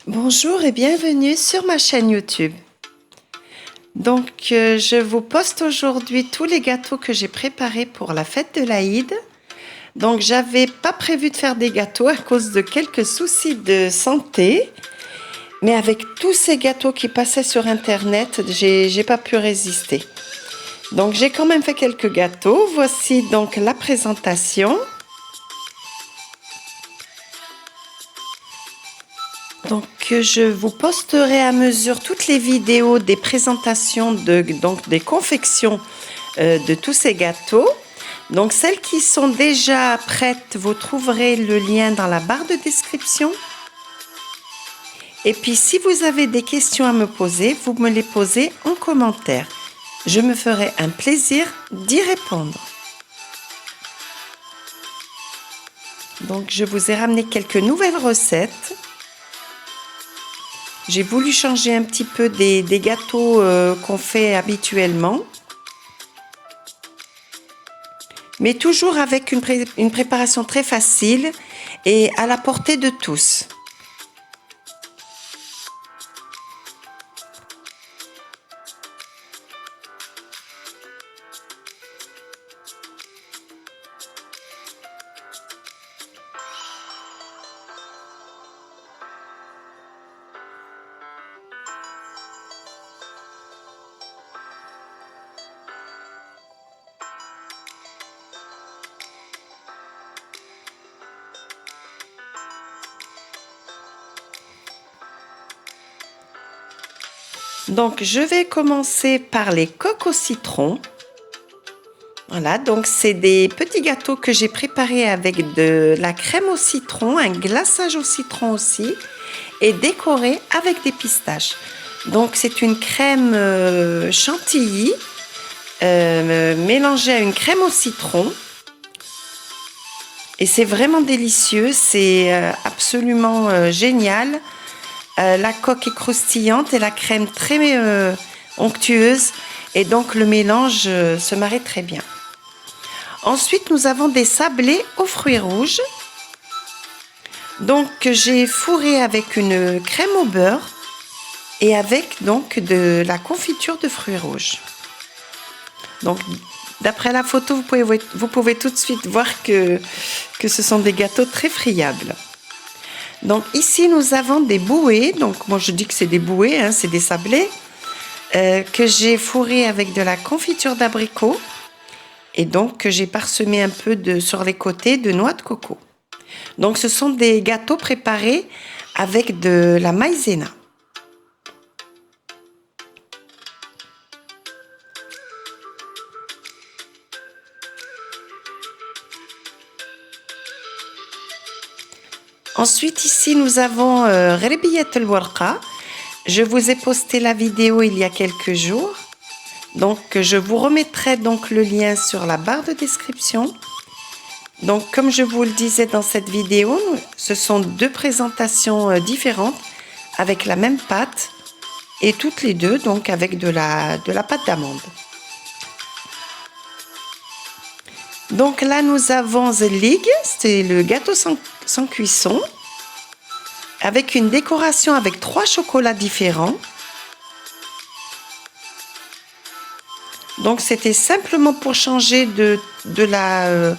Bonjour et bienvenue sur ma chaîne YouTube. Je vous poste aujourd'hui tous les gâteaux que j'ai préparés pour la fête de l'Aïd. Donc, j'avais pas prévu de faire des gâteaux à cause de quelques soucis de santé. Mais avec tous ces gâteaux qui passaient sur Internet, j'ai pas pu résister. Donc, j'ai quand même fait quelques gâteaux. Voici donc la présentation. Je vous posterai à mesure toutes les vidéos des présentations des confections de tous ces gâteaux. Donc, celles qui sont déjà prêtes, vous trouverez le lien dans la barre de description. Et puis, si vous avez des questions à me poser, vous me les posez en commentaire. Je me ferai un plaisir d'y répondre. Donc, je vous ai ramené quelques nouvelles recettes. J'ai voulu changer un petit peu des gâteaux qu'on fait habituellement, mais toujours avec une préparation très facile et à la portée de tous. Donc, je vais commencer par les coques au citron. Voilà, donc c'est des petits gâteaux que j'ai préparés avec de la crème au citron, un glaçage au citron aussi, et décorés avec des pistaches. Donc, c'est une crème chantilly mélangée à une crème au citron. Et c'est vraiment délicieux, c'est absolument génial. La coque est croustillante et la crème très onctueuse, et donc le mélange se marie très bien. Ensuite, nous avons des sablés aux fruits rouges. Donc, j'ai fourré avec une crème au beurre et avec donc de la confiture de fruits rouges. Donc, d'après la photo, vous pouvez tout de suite voir que ce sont des gâteaux très friables. Donc ici, nous avons des bouées. Donc moi, je dis que c'est des bouées, hein, c'est des sablés que j'ai fourrés avec de la confiture d'abricot et donc que j'ai parsemé un peu sur les côtés de noix de coco. Donc ce sont des gâteaux préparés avec de la maïzena. Ensuite, ici, nous avons Rebiyat el-Warqa. Je vous ai posté la vidéo il y a quelques jours. Donc, je vous remettrai donc le lien sur la barre de description. Donc, comme je vous le disais dans cette vidéo, ce sont deux présentations différentes avec la même pâte et toutes les deux donc avec de la pâte d'amande. Donc là, nous avons Zelig, c'est le gâteau sans cuisson, avec une décoration avec 3 chocolats différents. Donc c'était simplement pour changer de la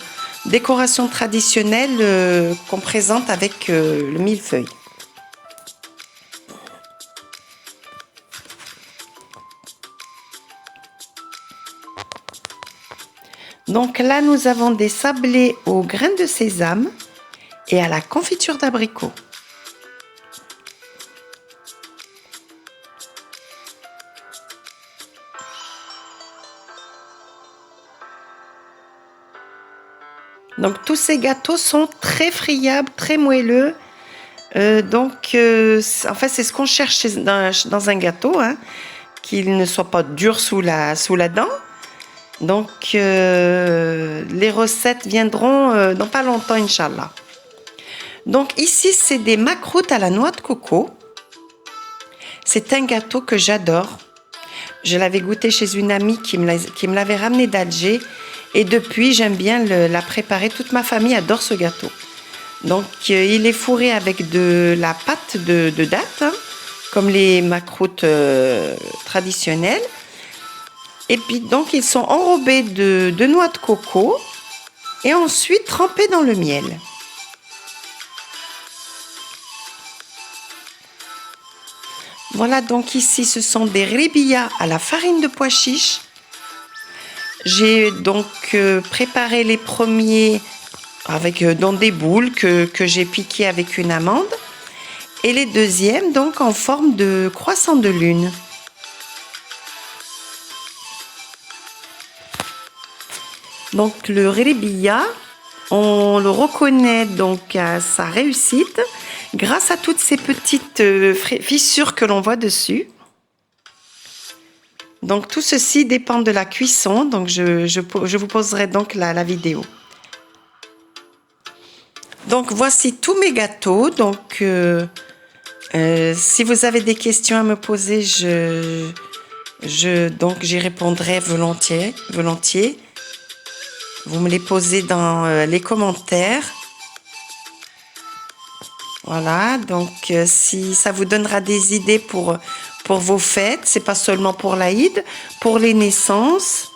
décoration traditionnelle qu'on présente avec le millefeuille. Donc là, nous avons des sablés aux graines de sésame et à la confiture d'abricot. Donc tous ces gâteaux sont très friables, très moelleux. En fait, c'est ce qu'on cherche dans un gâteau, hein, qu'il ne soit pas dur sous la dent. Donc, les recettes viendront dans pas longtemps, Inch'Allah. Donc, ici, c'est des makroutes à la noix de coco. C'est un gâteau que j'adore. Je l'avais goûté chez une amie qui me l'avait ramené d'Alger. Et depuis, j'aime bien la préparer. Toute ma famille adore ce gâteau. Donc, il est fourré avec de la pâte de date, hein, comme les makroutes traditionnelles. Et puis, donc, ils sont enrobés de noix de coco et ensuite trempés dans le miel. Voilà, donc ici, ce sont des rébillats à la farine de pois chiche. J'ai donc préparé les premiers avec dans des boules que j'ai piquées avec une amande. Et les deuxièmes, donc, en forme de croissant de lune. Donc, le rébilla, on le reconnaît donc à sa réussite grâce à toutes ces petites fissures que l'on voit dessus. Donc, tout ceci dépend de la cuisson. Donc, je vous poserai donc la vidéo. Donc, voici tous mes gâteaux. Donc, si vous avez des questions à me poser, donc j'y répondrai volontiers. Vous me les posez dans les commentaires. Voilà, donc si ça vous donnera des idées pour vos fêtes, c'est pas seulement pour l'Aïd, pour les naissances,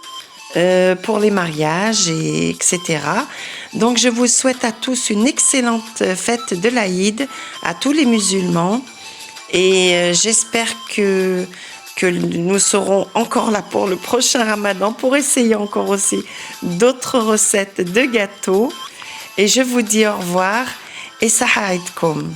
pour les mariages, etc. Donc je vous souhaite à tous une excellente fête de l'Aïd, à tous les musulmans, et j'espère que nous serons encore là pour le prochain Ramadan pour essayer encore aussi d'autres recettes de gâteaux. Et je vous dis au revoir et sahaïdkoum.